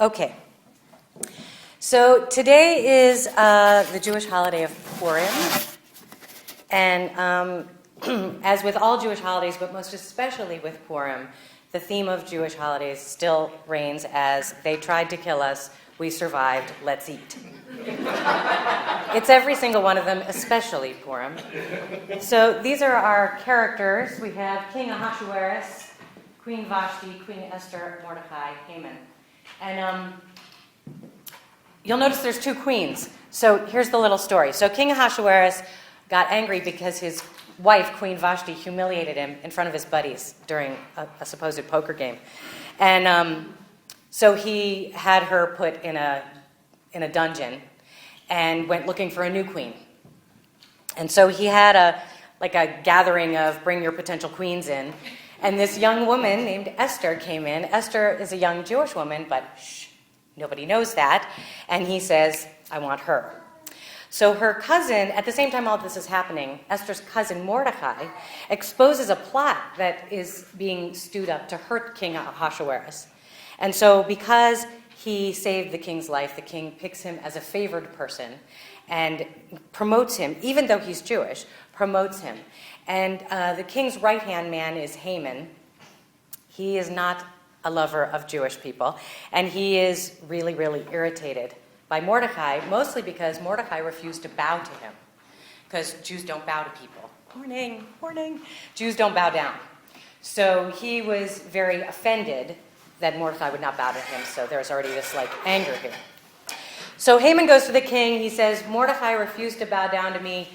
Okay. So today is the Jewish Holiday of Purim. And as with all Jewish holidays, but most especially with Purim, the theme of Jewish holidays still reigns as they tried to kill us, we survived, let's eat. It's every single one of them, especially Purim. So these are our characters. We have King Ahasuerus, Queen Vashti, Queen Esther, Mordecai, Haman. And you'll notice there's two queens. So here's the little story. So King Ahasuerus got angry because his wife, Queen Vashti, humiliated him in front of his buddies during a supposed poker game. And so he had her put in a dungeon and went looking for a new queen. And so he had a gathering of bring your potential queens in. And this young woman named Esther came in. Esther is a young Jewish woman, but nobody knows that. And he says, I want her. So her cousin, at the same time all this is happening, Esther's cousin Mordecai exposes a plot that is being stewed up to hurt King Ahasuerus. And so because he saved the king's life, the king picks him as a favored person and promotes him, even though he's Jewish, promotes him. And the king's right-hand man is Haman. He is not a lover of Jewish people, and he is really, really irritated by Mordecai, mostly because Mordecai refused to bow to him, because Jews don't bow to people. Warning, warning. Jews don't bow down. So he was very offended that Mordecai would not bow to him, so there's already this anger here. So Haman goes to the king. He says, Mordecai refused to bow down to me.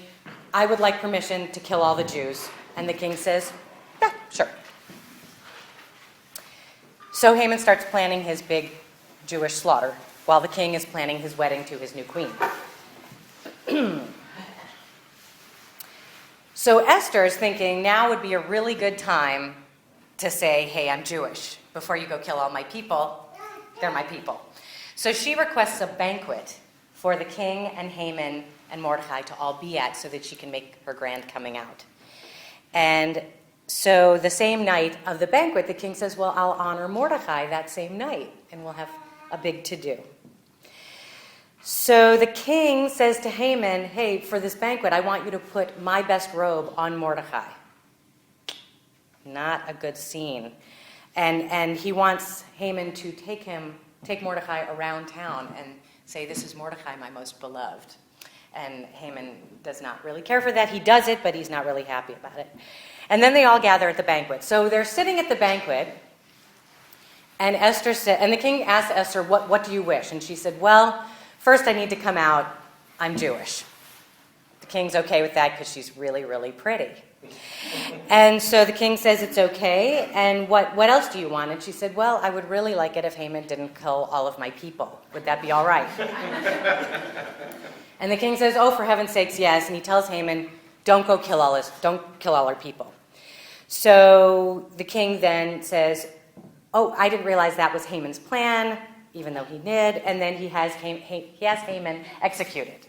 I would like permission to kill all the Jews. And the king says, yeah, sure. So Haman starts planning his big Jewish slaughter while the king is planning his wedding to his new queen. So Esther is thinking now would be a really good time to say, hey, I'm Jewish. Before you go kill all my people, they're my people. So she requests a banquet for the king and Haman and Mordecai to all be at so that she can make her grand coming out. And so the same night of the banquet, the king says, well, I'll honor Mordecai that same night, and we'll have a big to-do. So the king says to Haman, hey, for this banquet, I want you to put my best robe on Mordecai. Not a good scene. And he wants Haman to take Mordecai around town and say, this is Mordecai, my most beloved. And Haman does not really care for that. He does it, but he's not really happy about it. And then they all gather at the banquet. So they're sitting at the banquet, and the king asked Esther, what do you wish? And she said, well, first I need to come out, I'm Jewish. The king's okay with that because she's really, really pretty. And so the king says it's okay, and what else do you want? And she said, well, I would really like it if Haman didn't kill all of my people. Would that be all right? And the king says, oh, for heaven's sakes, yes. And he tells Haman, don't kill all our people. So the king then says, oh, I didn't realize that was Haman's plan, even though he did. And then he has Haman executed.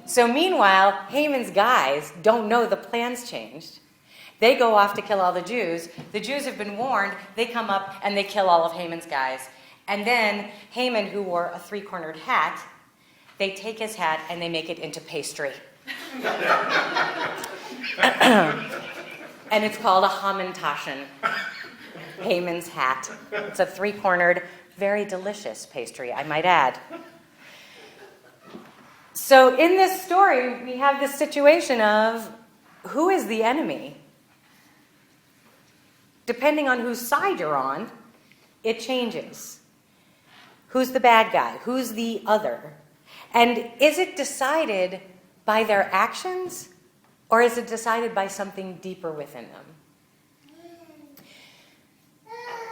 So meanwhile, Haman's guys don't know the plan's changed. They go off to kill all the Jews. The Jews have been warned. They come up and they kill all of Haman's guys. And then Haman, who wore a three-cornered hat, they take his hat and they make it into pastry. And it's called a Hamantaschen, Haman's hat. It's a three-cornered, very delicious pastry, I might add. So in this story, we have this situation of who is the enemy? Depending on whose side you're on, it changes. Who's the bad guy? Who's the other? And is it decided by their actions, or is it decided by something deeper within them?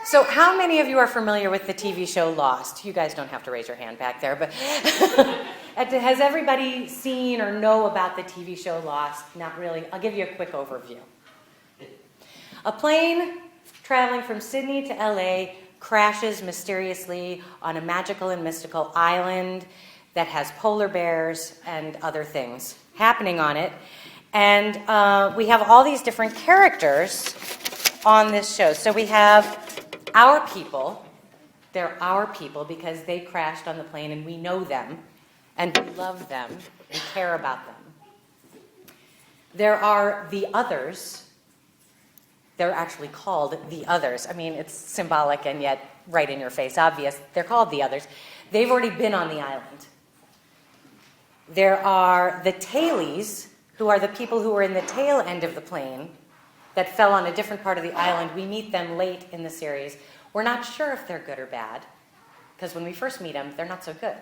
So how many of you are familiar with the TV show Lost? You guys don't have to raise your hand back there, but has everybody seen or know about the TV show Lost? Not really. I'll give you a quick overview. A plane traveling from Sydney to LA crashes mysteriously on a magical and mystical island that has polar bears and other things happening on it. And we have all these different characters on this show. So we have our people, They're our people because they crashed on the plane and we know them and we love them and care about them. There are the others. They're actually called the others. I mean, it's symbolic and yet right in your face, obvious. They're called the others. They've already been on the island. There are the tailies, who are the people who were in the tail end of the plane that fell on a different part of the island. We meet them late in the series. We're not sure if they're good or bad, because when we first meet them, they're not so good.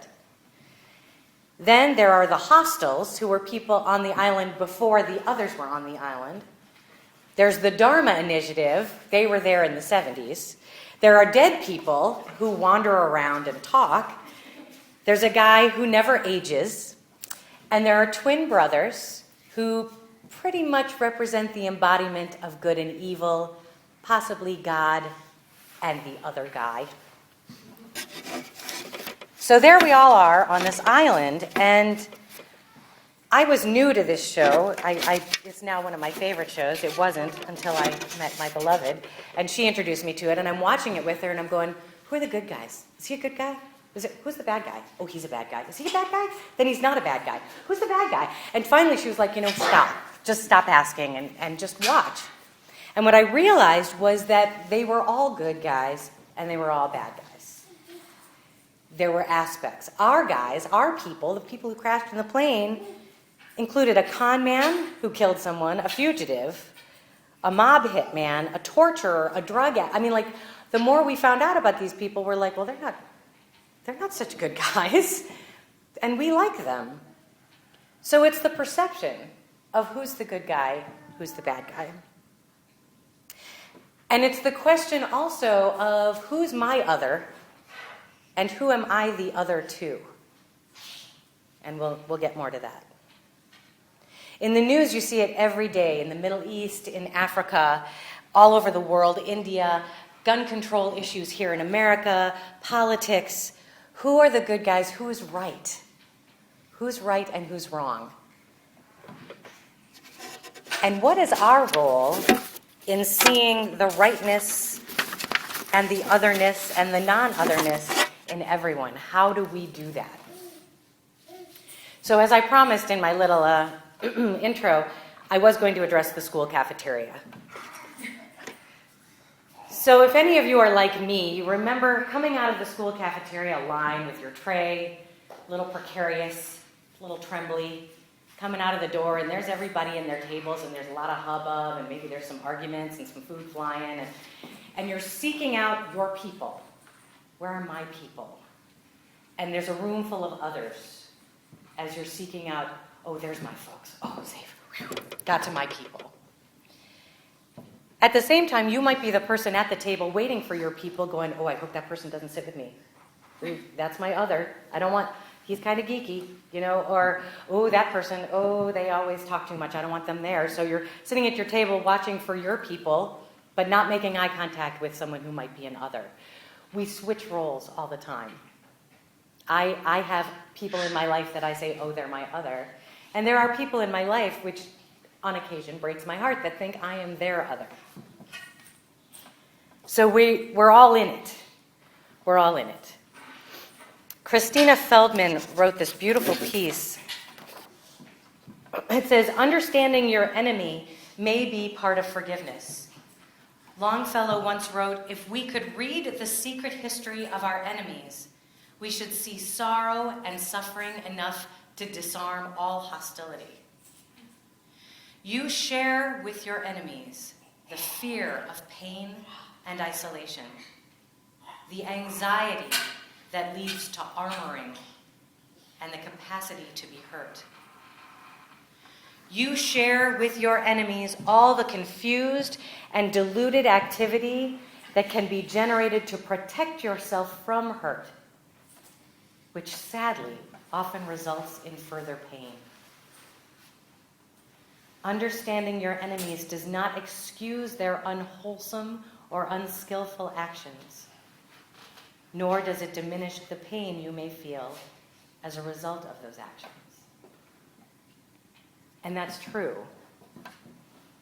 Then there are the hostiles, who were people on the island before the others were on the island. There's the Dharma Initiative. They were there in the 70s. There are dead people who wander around and talk. There's a guy who never ages. And there are twin brothers who pretty much represent the embodiment of good and evil, possibly God and the other guy. So there we all are on this island, and I was new to this show. It's now one of my favorite shows. It wasn't until I met my beloved, and she introduced me to it, and I'm watching it with her, and I'm going, who are the good guys? Is he a good guy? Who's the bad guy? Oh, he's a bad guy. Is he a bad guy? Then he's not a bad guy. Who's the bad guy? And finally she was like, stop. Just stop asking and just watch. And what I realized was that they were all good guys and they were all bad guys. There were aspects. Our guys, our people, the people who crashed in the plane, included a con man who killed someone, a fugitive, a mob hitman, a torturer, a drug addict. I mean, like, the more we found out about these people, we're like, well, they're not such good guys, and we like them. So it's the perception of who's the good guy, who's the bad guy. And it's the question also of who's my other, and who am I the other to? And we'll get more to that. In the news, you see it every day, in the Middle East, in Africa, all over the world, India, gun control issues here in America, politics. Who are the good guys? Who's right? Who's right and who's wrong? And what is our role in seeing the rightness and the otherness and the non-otherness in everyone? How do we do that? So as I promised in my little intro, I was going to address the school cafeteria. So if any of you are like me, you remember coming out of the school cafeteria line with your tray, a little precarious, a little trembly, coming out of the door, and there's everybody in their tables, and there's a lot of hubbub, and maybe there's some arguments and some food flying, and you're seeking out your people. Where are my people? And there's a room full of others as you're seeking out, oh, there's my folks. Oh, safe. Got to my people. At the same time, you might be the person at the table waiting for your people going, oh, I hope that person doesn't sit with me. Ooh, that's my other. I don't want, he's kind of geeky, or, oh, that person, oh, they always talk too much. I don't want them there. So you're sitting at your table watching for your people, but not making eye contact with someone who might be an other. We switch roles all the time. I have people in my life that I say, oh, they're my other. And there are people in my life, which on occasion breaks my heart, that think I am their other. So we're all in it. We're all in it. Christina Feldman wrote this beautiful piece. It says, understanding your enemy may be part of forgiveness. Longfellow once wrote, if we could read the secret history of our enemies, we should see sorrow and suffering enough to disarm all hostility. You share with your enemies the fear of pain and isolation, the anxiety that leads to armoring, and the capacity to be hurt. You share with your enemies all the confused and deluded activity that can be generated to protect yourself from hurt, which sadly often results in further pain. Understanding your enemies does not excuse their unwholesome or unskillful actions, nor does it diminish the pain you may feel as a result of those actions. And that's true.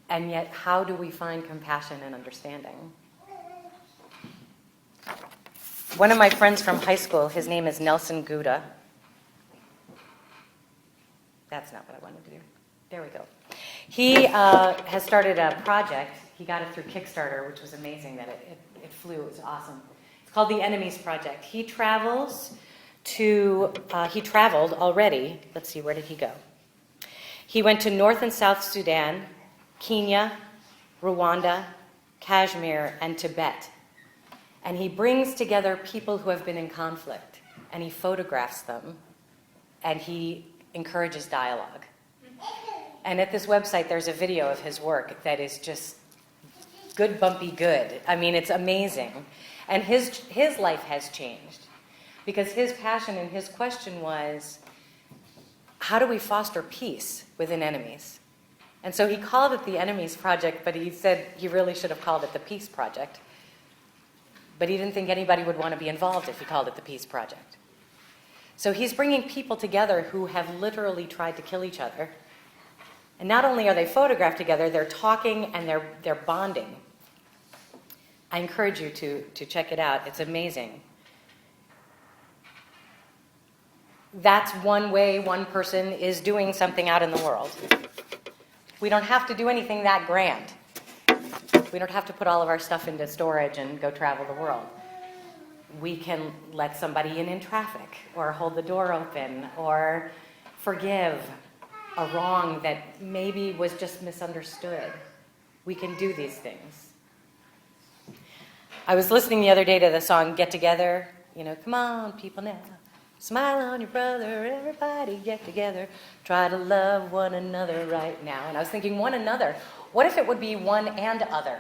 And yet, how do we find compassion and understanding? One of my friends from high school, his name is Nelson Gouda. That's not what I wanted to do. There we go. He has started a project. He got it through Kickstarter, which was amazing that it flew. It was awesome. It's called the Enemies Project. He traveled already. Let's see, where did he go? He went to North and South Sudan, Kenya, Rwanda, Kashmir, and Tibet. And he brings together people who have been in conflict, and he photographs them, and he encourages dialogue. And at this website, there's a video of his work that is just good, bumpy good. I mean, it's amazing. And his life has changed because his passion and his question was, how do we foster peace within enemies? And so he called it the Enemies Project, but he said he really should have called it the Peace Project. But he didn't think anybody would want to be involved if he called it the Peace Project. So he's bringing people together who have literally tried to kill each other. And not only are they photographed together, they're talking and they're bonding. I encourage you to check it out. It's amazing. That's one way one person is doing something out in the world. We don't have to do anything that grand. We don't have to put all of our stuff into storage and go travel the world. We can let somebody in traffic, or hold the door open, or forgive a wrong that maybe was just misunderstood. We can do these things. I was listening the other day to the song Get Together. Come on, people now. Smile on your brother, everybody get together. Try to love one another right now. And I was thinking, one another. What if it would be one and other?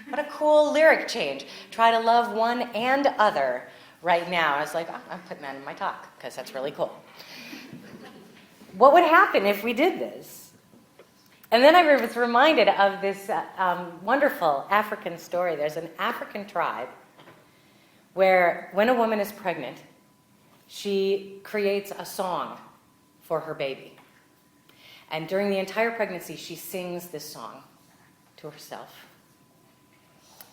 What a cool lyric change. Try to love one and other right now. I was like, I'm putting that in my talk because that's really cool. What would happen if we did this? And then I was reminded of this wonderful African story. There's an African tribe where when a woman is pregnant, she creates a song for her baby. And during the entire pregnancy, she sings this song to herself.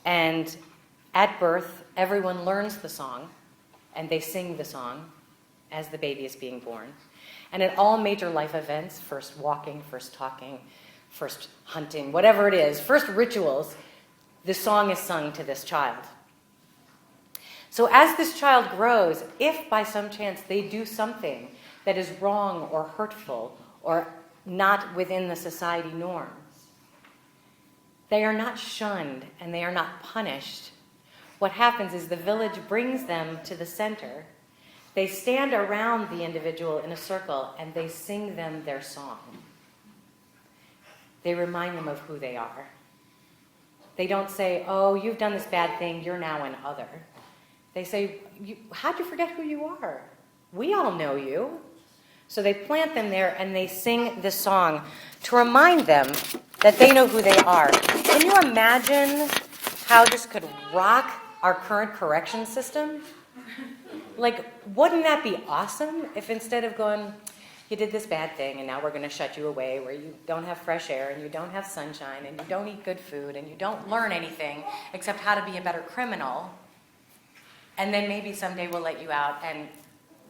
And at birth, everyone learns the song, and they sing the song as the baby is being born. And at all major life events, first walking, first talking, first hunting, whatever it is, first rituals, the song is sung to this child. So as this child grows, if by some chance they do something that is wrong or hurtful or not within the society norms, they are not shunned and they are not punished. What happens is the village brings them to the center. They stand around the individual in a circle and they sing them their song. They remind them of who they are. They don't say, oh, you've done this bad thing, you're now an other. They say, how'd you forget who you are? We all know you. So they plant them there and they sing this song to remind them that they know who they are. Can you imagine how this could rock our current correction system? Like, wouldn't that be awesome if instead of going, you did this bad thing and now we're going to shut you away where you don't have fresh air and you don't have sunshine and you don't eat good food and you don't learn anything except how to be a better criminal, and then maybe someday we'll let you out and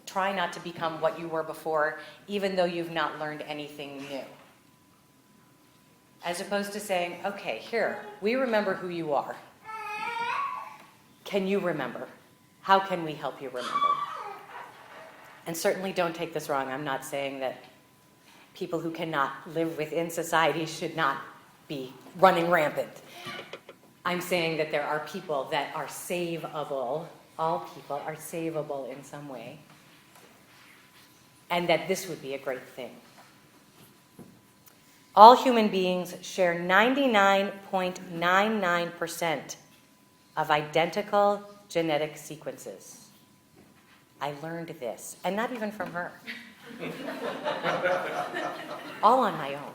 try not to become what you were before, even though you've not learned anything new. As opposed to saying, okay, here, we remember who you are. Can you remember? How can we help you remember? And certainly don't take this wrong. I'm not saying that people who cannot live within society should not be running rampant. I'm saying that there are people that are savable. All people are savable in some way. And that this would be a great thing. All human beings share 99.99% of identical genetic sequences. I learned this, and not even from her. All on my own.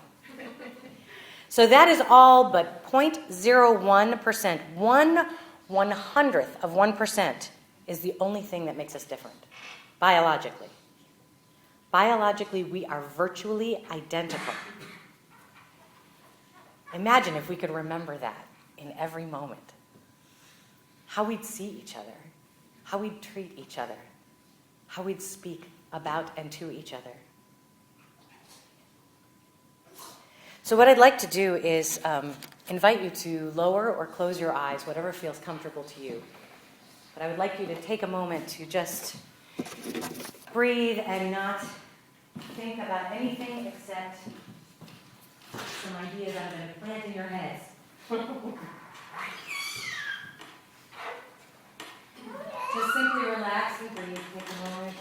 So that is all but 0.01%. 1/100th of 1% is the only thing that makes us different, biologically. Biologically, we are virtually identical. Imagine if we could remember that in every moment. How we'd see each other. how we'd treat each other, how we'd speak about and to each other. So what I'd like to do is invite you to lower or close your eyes, whatever feels comfortable to you. But I would like you to take a moment to just breathe and not think about anything except some ideas I'm going to plant in your heads. Just simply relax and breathe. Take a moment.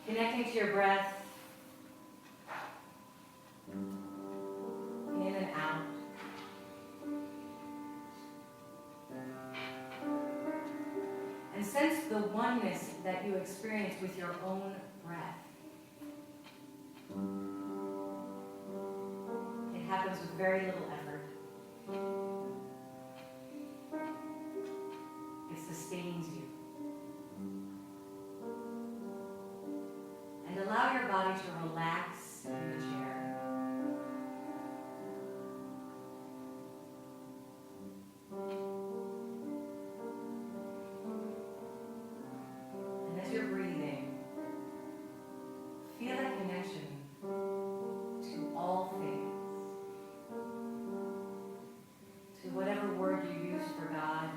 Connecting to your breath. In and out. And sense the oneness that you experience with your own breath. It happens with very little effort. It sustains you. And allow your body to relax in the chair. And as you're breathing, feel that connection to all things. To whatever word you use for God,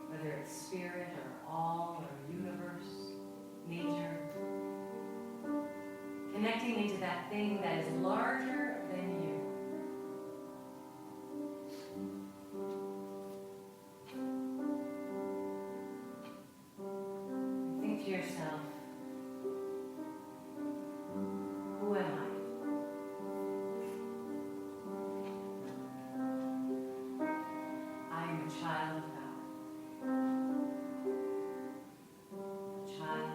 whether it's spirit or all or universe, nature. Connecting into that thing that is larger than you. Think to yourself, who am I? I am a child of God. A child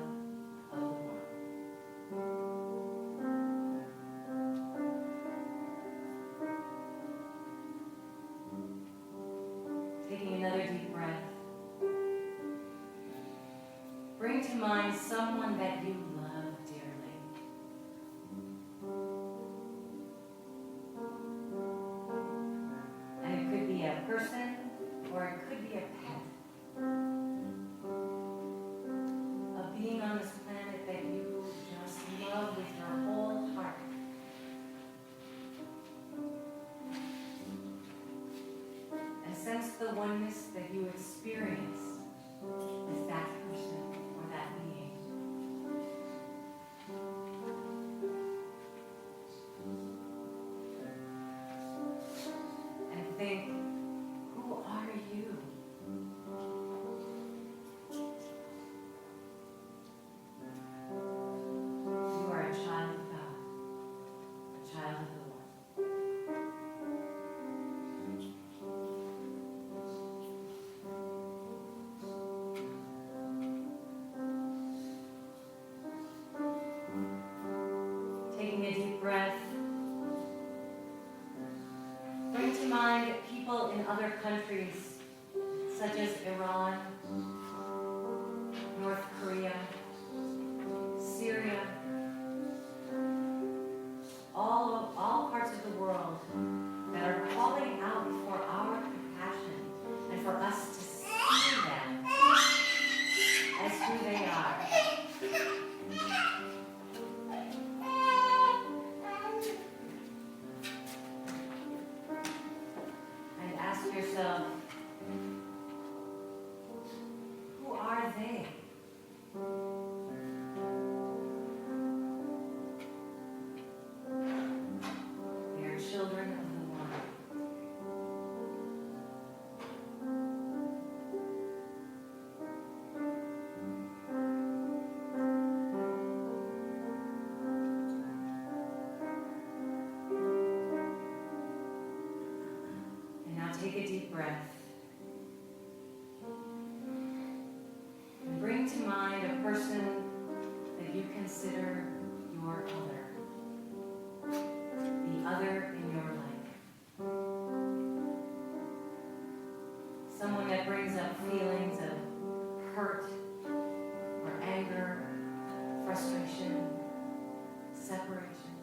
of the One. Taking another deep breath. Bring to mind someone that you love dearly. And it could be a person or it could be a pet. A being on this planet that you just love with your whole heart. And sense the oneness that you experience with that person or that being. And think, who are you? You are a child of God, a child of the One. Taking a deep breath. Bring to mind people in other countries, such as Iran, North Korea, Syria, all parts of the world that are calling out for our compassion and for us to see them as who they are. And ask yourself, who are they? They are children of the One. And now take a deep breath. And bring to mind a person that you consider your other. The other in your life. Someone that brings up feelings of hurt or anger, frustration, separation.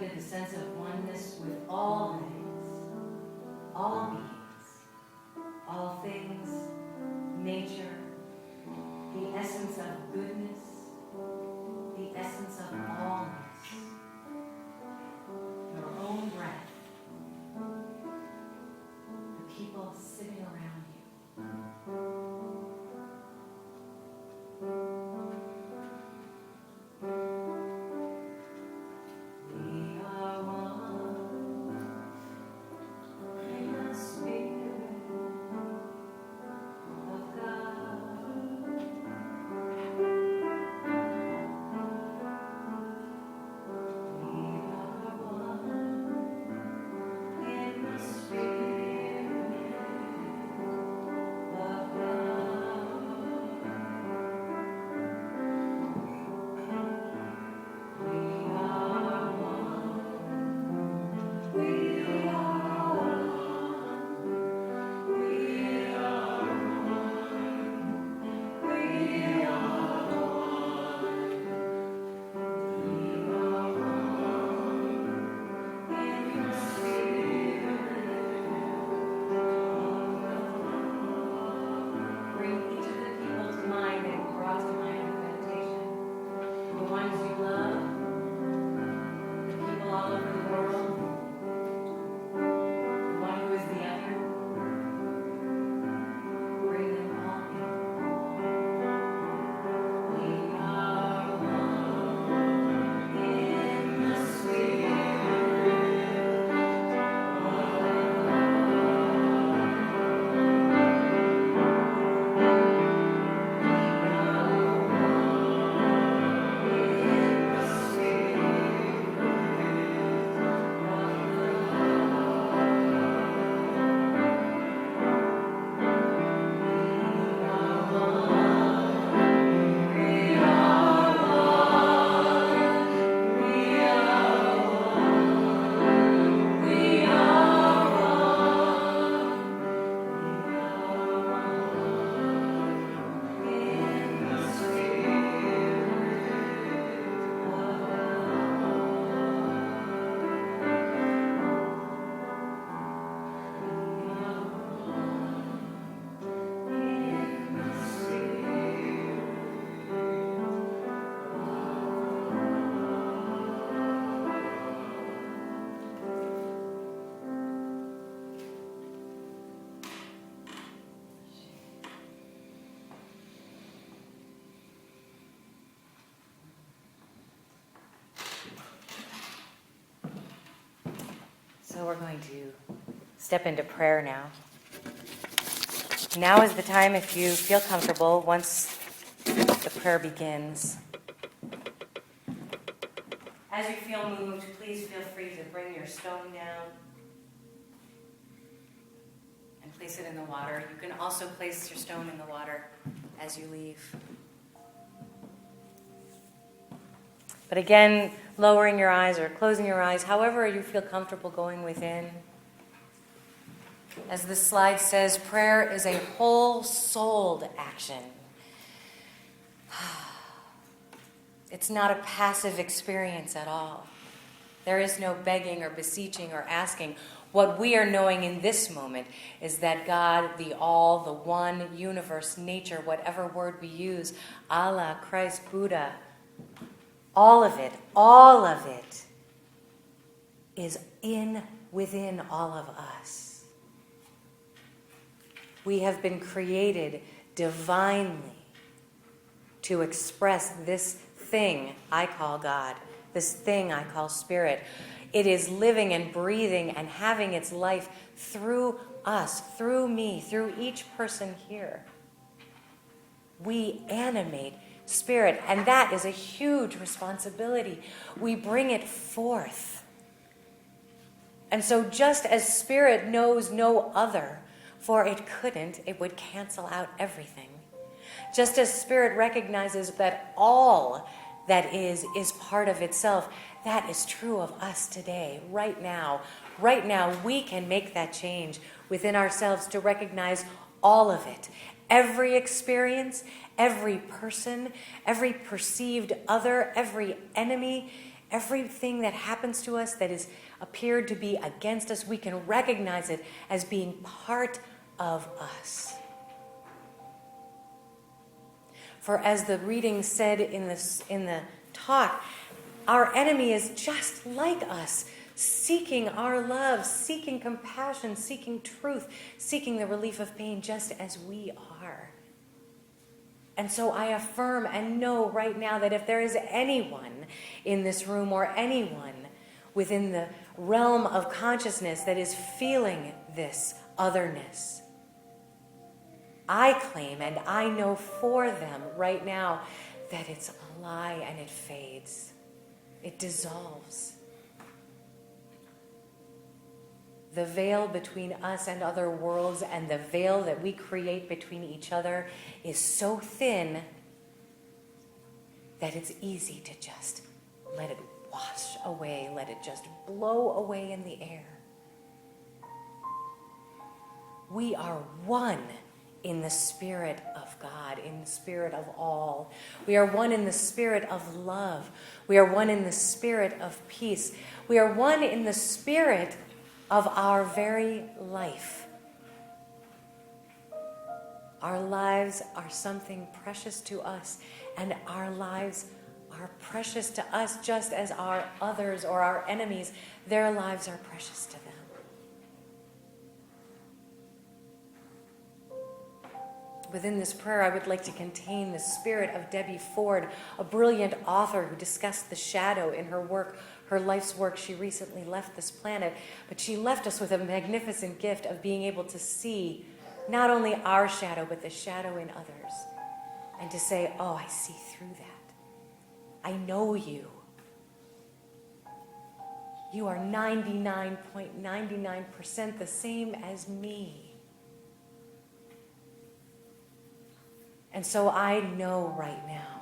into the sense of oneness with all things, all beings, all things, nature, the essence of goodness, the essence of allness, your own breath, the people sitting around you. We are one in the Spirit of God. We are one in the Spirit of God. We are one. We are one. We are one. We are Bring each of the people to mind that you brought to mind in meditation. The ones you love, the people all over the world, the one who is the other. Bring them all in. We are one in the Spirit of So we're going to step into prayer now. Now is the time, if you feel comfortable, once the prayer begins. As you feel moved, please feel free to bring your stone down and place it in the water. You can also place your stone in the water as you leave. But again, lowering your eyes or closing your eyes, however you feel comfortable going within. As this slide says, prayer is a whole-souled action. It's not a passive experience at all. There is no begging or beseeching or asking. What we are knowing in this moment is that God, the all, the one, universe, nature, whatever word we use, Allah, Christ, Buddha, all of it is within all of us. We have been created divinely to express this thing I call God, this thing I call spirit. It is living and breathing and having its life through us, through me, through each person here. We animate spirit, and that is a huge responsibility. We bring it forth. And so just as spirit knows no other, for it couldn't, it would cancel out everything. Just as spirit recognizes that all that is part of itself, that is true of us today, right now. Right now, we can make that change within ourselves to recognize all of it. Every experience, every person, every perceived other, every enemy, Everything that happens to us that is appeared to be against us, we can recognize it as being part of us. For as the reading said in the talk, our enemy is just like us, seeking our love, seeking compassion, seeking truth, seeking the relief of pain, just as we are. And so I affirm and know right now that if there is anyone in this room or anyone within the realm of consciousness that is feeling this otherness, I claim and I know for them right now that it's a lie and it fades. It dissolves. The veil between us and other worlds and the veil that we create between each other is so thin that it's easy to just let it wash away, let it just blow away in the air. We are one in the Spirit of God, in the Spirit of all. We are one in the Spirit of love. We are one in the Spirit of peace. We are one in the Spirit of our very life. Our lives are something precious to us, and our lives are precious to us just as our others or our enemies, their lives are precious to them. Within this prayer, I would like to contain the spirit of Debbie Ford, a brilliant author who discussed the shadow in her work, her life's work. She recently left this planet, but she left us with a magnificent gift of being able to see not only our shadow, but the shadow in others, and to say, oh, I see through that. I know you. You are 99.99% the same as me. And so I know right now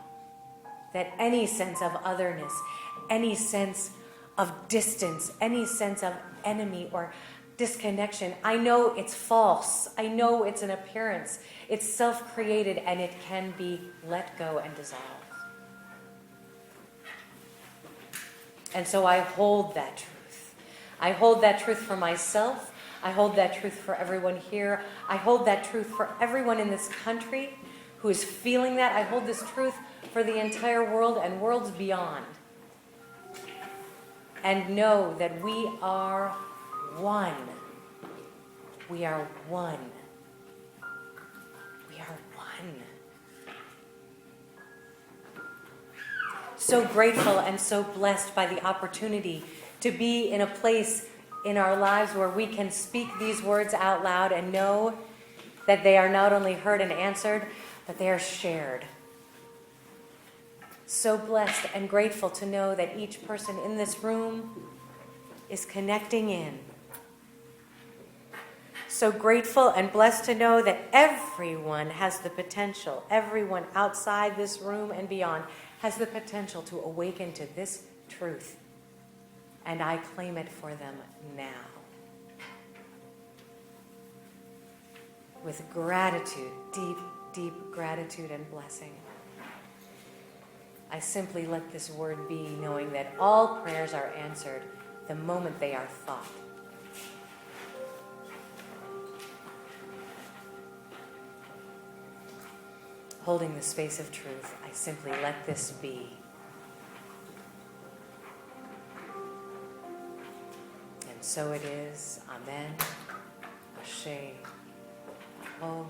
that any sense of otherness, any sense of distance, any sense of enemy or disconnection, I know it's false. I know it's an appearance. It's self-created and it can be let go and dissolved. And so I hold that truth. I hold that truth for myself. I hold that truth for everyone here. I hold that truth for everyone in this country who is feeling that. I hold this truth for the entire world and worlds beyond. And know that we are one. We are one. We are one. So grateful and so blessed by the opportunity to be in a place in our lives where we can speak these words out loud and know that they are not only heard and answered, but they are shared. So blessed and grateful to know that each person in this room is connecting in. So grateful and blessed to know that everyone has the potential, everyone outside this room and beyond has the potential to awaken to this truth. And I claim it for them now. With gratitude, deep, deep gratitude and blessing. I simply let this word be, knowing that all prayers are answered the moment they are thought. Holding the space of truth, I simply let this be. And so it is. Amen. Ashe. Aho.